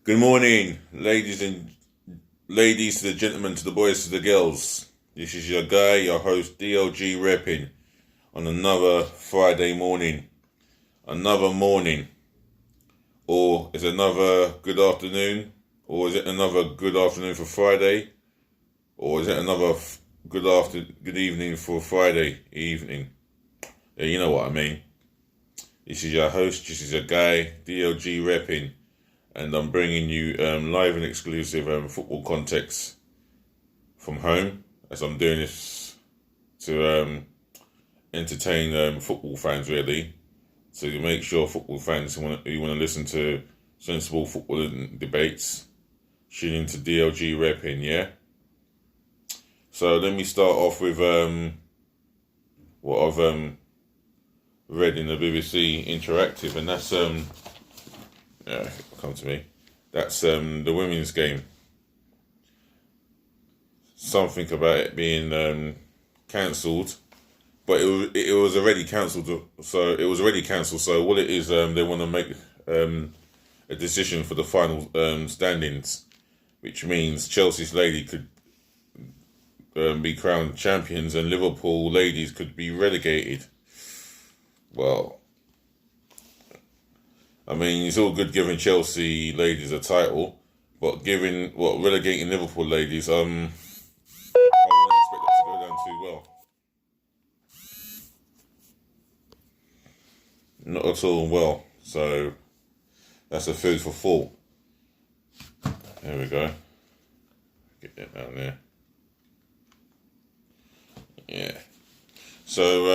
Good morning, ladies to the gentlemen, to the boys to the girls. This is your guy, your host DLG Reppin, on another Friday morning. Another morning. Or is it another good afternoon? Or is it another good afternoon for Friday? Or is it another good evening for Friday evening? Yeah, you know what I mean. This is your host, this is your guy, DLG Reppin, and I'm bringing you live and exclusive football context from home, as I'm doing this to entertain football fans, really. So you make sure football fans who want to listen to sensible football debates, tune into DLG Reppin, yeah? So let me start off with what I've read in the BBC Interactive, and that's come to me. That's the women's game. Something about it being cancelled, but it was already cancelled. So it was already cancelled. So what it is, they want to make a decision for the final standings, which means Chelsea's lady could be crowned champions and Liverpool ladies could be relegated. Well, I mean, it's all good giving Chelsea ladies a title, but relegating Liverpool ladies, I wouldn't expect that to go down too well. Not at all well. So that's a food for thought. There we go. Get that down there. Yeah. So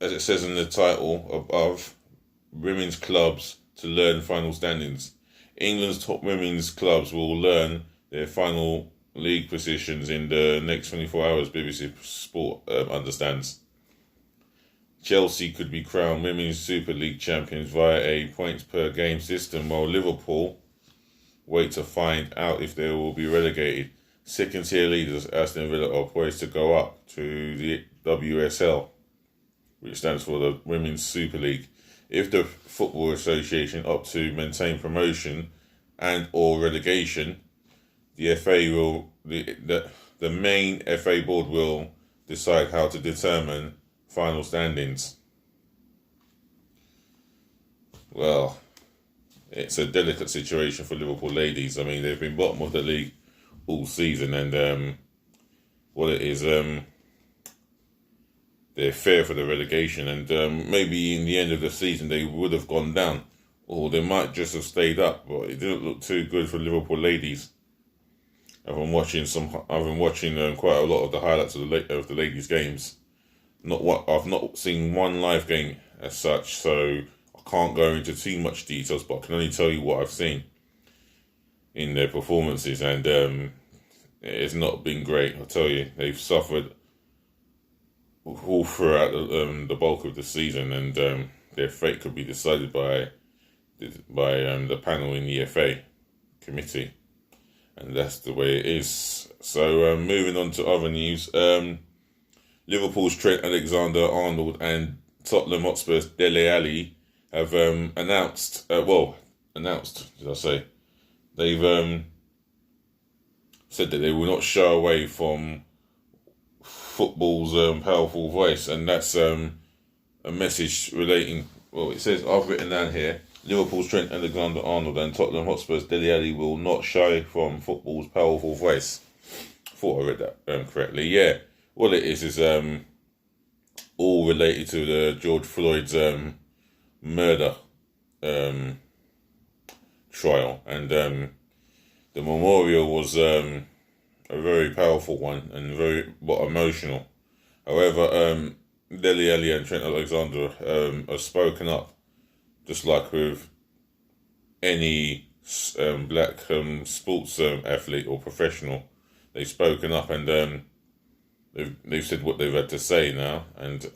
as it says in the title above, women's clubs to learn final standings. England's top women's clubs will learn their final league positions in the next 24 hours, BBC Sport understands. Chelsea could be crowned Women's Super League champions via a points per game system, while Liverpool wait to find out if they will be relegated. Second tier leaders Aston Villa are poised to go up to the WSL, which stands for the Women's Super League. If the Football Association opt to maintain promotion and or relegation, the the main FA board will decide how to determine final standings. Well, it's a delicate situation for Liverpool ladies. I mean, they've been bottom of the league all season, and what it is, they're fair for the relegation, and maybe in the end of the season they would have gone down, or they might just have stayed up. But it didn't look too good for Liverpool ladies. I've been watching quite a lot of the highlights of the ladies' games. I've not seen one live game as such, so I can't go into too much details. But I can only tell you what I've seen in their performances, and it's not been great. I'll tell you, they've suffered all throughout the bulk of the season, and their fate could be decided by the panel in the FA committee, and that's the way it is. So moving on to other news, Liverpool's Trent Alexander-Arnold and Tottenham Hotspur's Dele Alli have announced. Did I say? They've said that they will not shy away from football's powerful voice, and that's a message relating. Well, it says, I've written down here, Liverpool's Trent Alexander-Arnold and Tottenham Hotspur's Dele Alli will not shy from football's powerful voice. Thought I read that correctly. Yeah, what it is all related to the George Floyd's murder trial, and the memorial was a very powerful one and very emotional. However, Dele Alli and Trent Alexander have spoken up, just like with any black sports athlete or professional. They've spoken up, and they've said what they've had to say now, and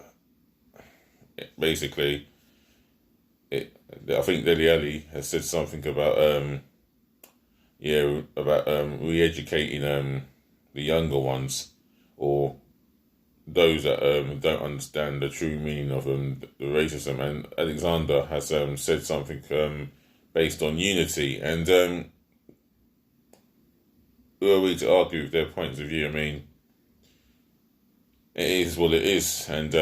basically, I think Dele Alli has said something about re-educating the younger ones, or those that don't understand the true meaning of the racism. And Alexander has said something based on unity. And who are we to argue with their points of view? I mean, it is what it is, and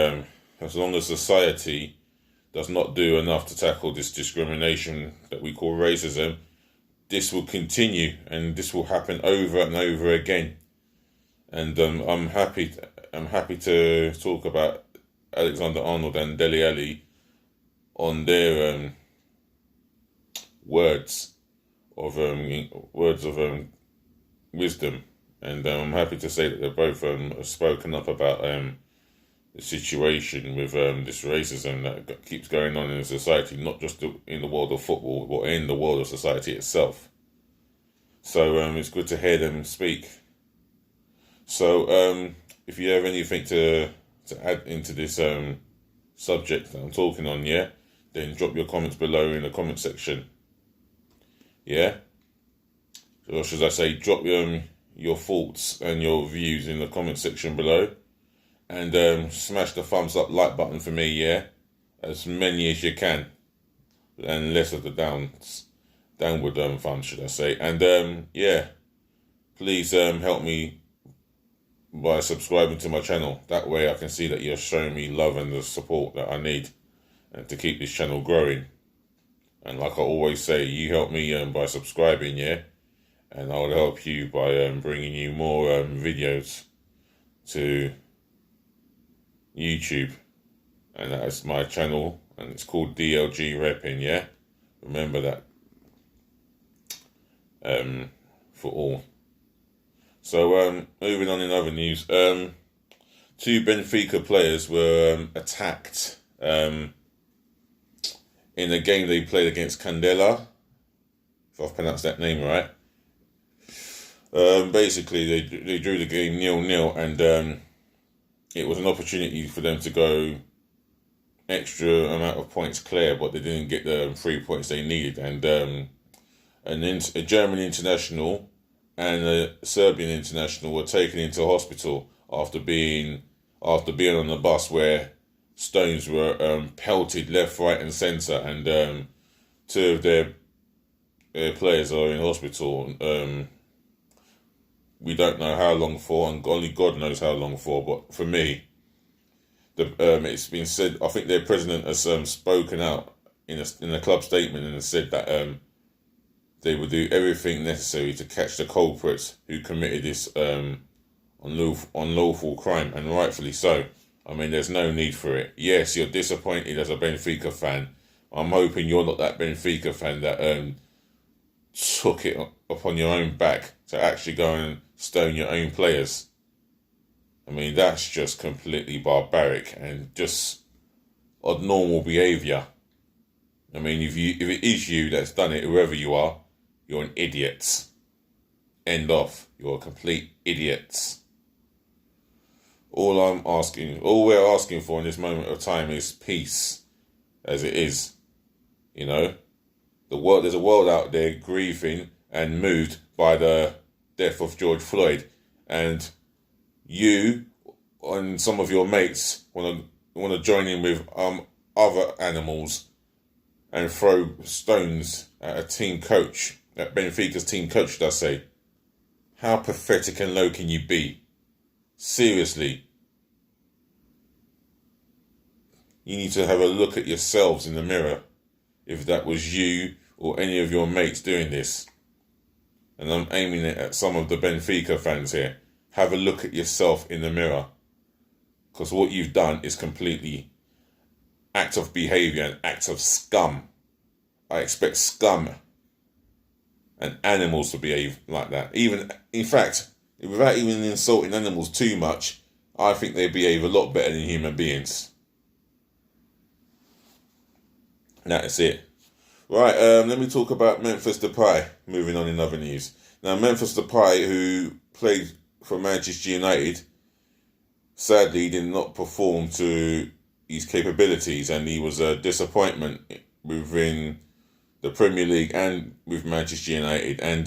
as long as society does not do enough to tackle this discrimination that we call racism, this will continue, and this will happen over and over again. And I'm happy to talk about Alexander Arnold and Dele Alli on their words of wisdom, and I'm happy to say that they're both spoken up about the situation with this racism that keeps going on in society, not just in the world of football, but in the world of society itself. So it's good to hear them speak. So if you have anything to add into this subject that I'm talking on, yeah, then drop your comments below in the comment section. Yeah? Or should I say, drop your thoughts and your views in the comment section below. And smash the thumbs up like button for me, yeah? As many as you can. And less of the downward thumbs, should I say. And yeah, please help me by subscribing to my channel. That way I can see that you're showing me love and the support that I need and to keep this channel growing. And like I always say, you help me by subscribing, yeah? And I'll help you by bringing you more videos to YouTube. And that's my channel, and it's called DLG Reppin, yeah? Remember that. For all. So, moving on in other news. 2 Benfica players were attacked in a game they played against Candela, if I've pronounced that name right. Basically, they drew the game 0-0, and it was an opportunity for them to go extra amount of points clear, but they didn't get the 3 points they needed. And a German international and a Serbian international were taken into hospital after being on the bus where stones were pelted left, right, and centre, and 2 of their players are in hospital. We don't know how long for, and only God knows how long for. But for me, it's been said. I think their president has spoken out in a club statement and has said that they will do everything necessary to catch the culprits who committed this unlawful crime, and rightfully so. I mean, there's no need for it. Yes, you're disappointed as a Benfica fan. I'm hoping you're not that Benfica fan that took it upon your own back to actually go and stone your own players. I mean, that's just completely barbaric and just abnormal behaviour. I mean, if it is you that's done it, whoever you are, you're an idiot. End off. You're a complete idiot. All we're asking for in this moment of time is peace, as it is. You know, there's a world out there grieving and moved by the death of George Floyd, and you and some of your mates want to join in with other animals and throw stones at a team coach, at Benfica's team coach, should I say. How pathetic and low can you be? Seriously. You need to have a look at yourselves in the mirror if that was you or any of your mates doing this. And I'm aiming it at some of the Benfica fans here. Have a look at yourself in the mirror. Because what you've done is completely act of behaviour and act of scum. I expect scum and animals to behave like that. Even, in fact, without even insulting animals too much, I think they behave a lot better than human beings. That's it. Right, let me talk about Memphis Depay, moving on in other news. Now, Memphis Depay, who played for Manchester United, sadly did not perform to his capabilities, and he was a disappointment within the Premier League and with Manchester United. And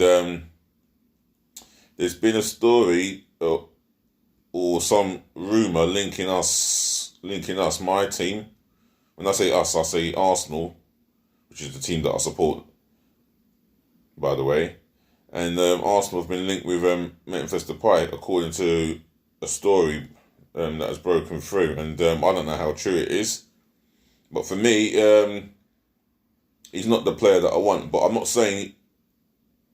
there's been a story or some rumour linking us, my team. When I say us, I say Arsenal, which is the team that I support, by the way. And Arsenal have been linked with Memphis Depay, according to a story that has broken through. And I don't know how true it is. But for me, he's not the player that I want. But I'm not saying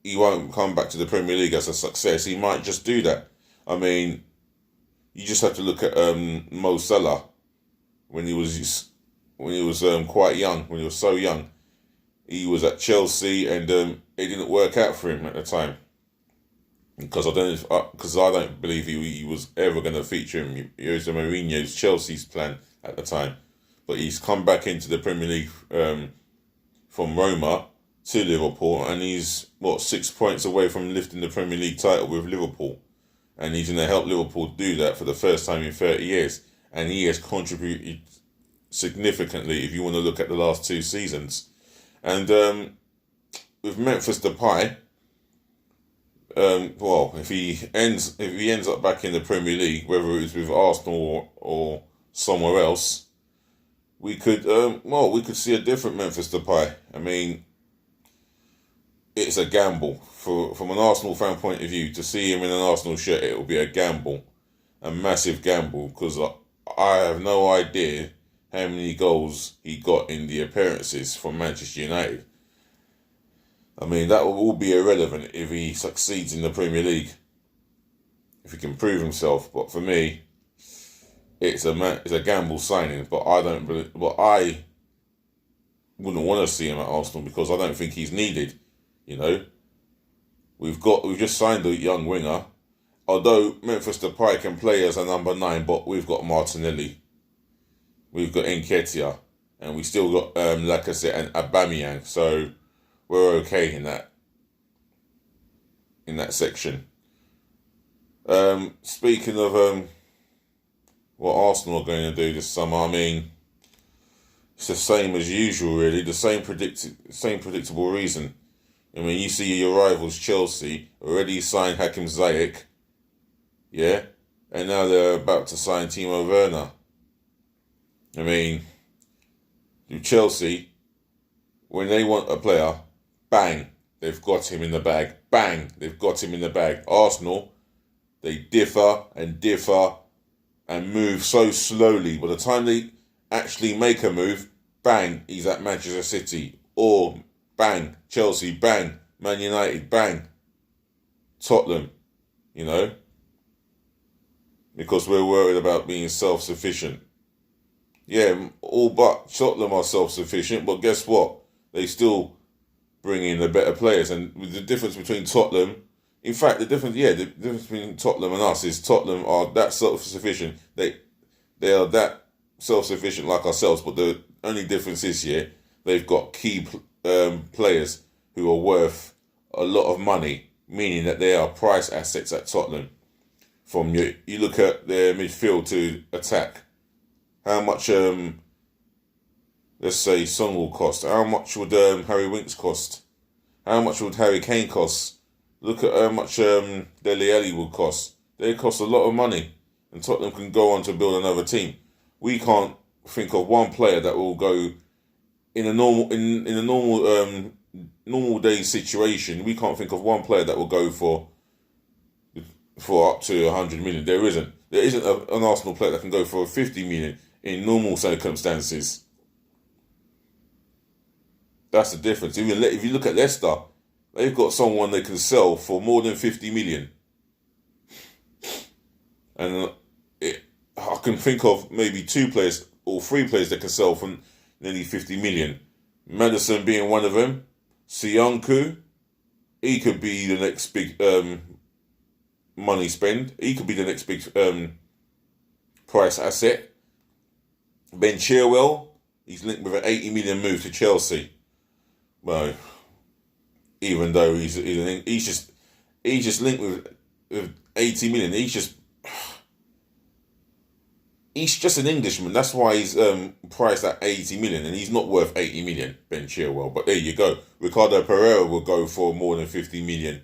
he won't come back to the Premier League as a success. He might just do that. I mean, you just have to look at Mo Salah when he was quite young, when he was so young. He was at Chelsea and it didn't work out for him at the time. Because I don't believe he was ever going to feature him. It was Mourinho's Chelsea's plan at the time. But he's come back into the Premier League from Roma to Liverpool, and he's 6 points away from lifting the Premier League title with Liverpool. And he's going to help Liverpool do that for the first time in 30 years. And he has contributed significantly if you want to look at the last 2 seasons. And with Memphis Depay, if he ends up back in the Premier League, whether it's with Arsenal or somewhere else, we could see a different Memphis Depay. I mean, it's a gamble from an Arsenal fan point of view. To see him in an Arsenal shirt, it will be a gamble, a massive gamble, because I have no idea how many goals he got in the appearances for Manchester United. I mean, that will all be irrelevant if he succeeds in the Premier League, if he can prove himself. But for me, it's a gamble signing. But I wouldn't want to see him at Arsenal because I don't think he's needed. You know, we've just signed a young winger. Although Memphis Depay can play as a number 9, but we've got Martinelli, we've got Nketiah, and we still got Lacazette and Aubameyang. So we're okay in that section. Speaking of what Arsenal are going to do this summer, I mean, it's the same as usual, really. The same predictable reason. I mean, you see your rivals Chelsea already signed Hakim Ziyech, yeah, and now they're about to sign Timo Werner. I mean, with Chelsea, when they want a player, bang, they've got him in the bag. Bang, they've got him in the bag. Arsenal, they differ and move so slowly. By the time they actually make a move, bang, he's at Manchester City. Or bang, Chelsea, bang, Man United, bang, Tottenham, you know, because we're worried about being self-sufficient. Yeah, all but Tottenham are self-sufficient, but guess what? They still bring in the better players. And with the difference between Tottenham, in fact, the difference between Tottenham and us is Tottenham are that self-sufficient. They are that self-sufficient like ourselves, but the only difference is, they've got key players who are worth a lot of money, meaning that they are price assets at Tottenham. From you look at their midfield to attack, how much let's say Son will cost, how much would Harry Winks cost, how much would Harry Kane cost, look at how much Dele Alli would cost. They cost a lot of money, and Tottenham can go on to build another team. We can't think of one player that will go in a normal day situation. We can't think of one player that will go for up to 100 million. There isn't an Arsenal player that can go for 50 million in normal circumstances. That's the difference. Even if you look at Leicester, they've got someone they can sell for more than 50 million. And I can think of maybe 2 players or 3 players that can sell for nearly 50 million. Maddison being one of them. Sionku, he could be the next big money spend. He could be the next big price asset. Ben Chilwell, he's linked with an 80 million move to Chelsea. Well, even though he's just linked with 80 million. He's just an Englishman. That's why he's priced at 80 million, and he's not worth 80 million, Ben Chilwell. But there you go. Ricardo Pereira will go for more than 50 million.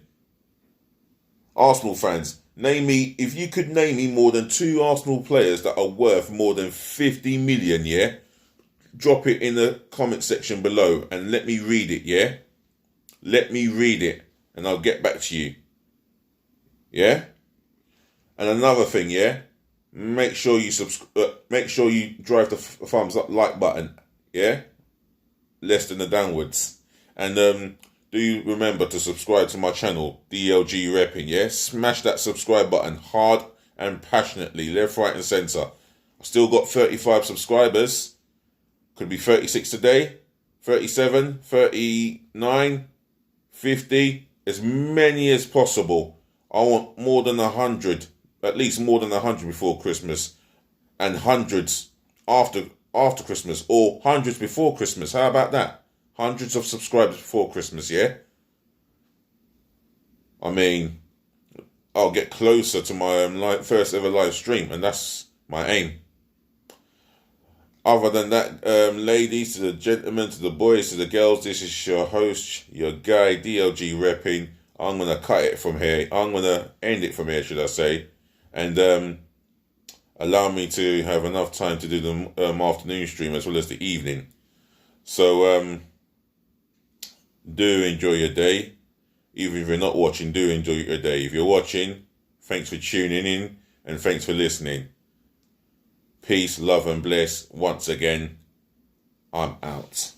Arsenal fans, if you could name me more than 2 Arsenal players that are worth more than 50 million, yeah? Drop it in the comment section below and let me read it, yeah? let me read it and I'll get back to you. Yeah? And another thing, yeah? Make sure you make sure you drive the thumbs up like button, yeah? Less than the downwards. And do you remember to subscribe to my channel, DLG Reppin, yeah? Smash that subscribe button hard and passionately, left, right and centre. I've still got 35 subscribers. Could be 36 today, 37, 39, 50, as many as possible. I want more than 100, at least more than 100 before Christmas, and hundreds after Christmas, or hundreds before Christmas. How about that? Hundreds of subscribers before Christmas, yeah? I mean, I'll get closer to my first ever live stream, and that's my aim. Other than that, ladies, to the gentlemen, to the boys, to the girls, this is your host, your guy, DLG Reppin. I'm going to cut it from here. I'm going to end it from here, should I say. And allow me to have enough time to do the afternoon stream as well as the evening. So do enjoy your day. Even if you're not watching, do enjoy your day. If you're watching, thanks for tuning in and thanks for listening. Peace, love and bliss. Once again, I'm out.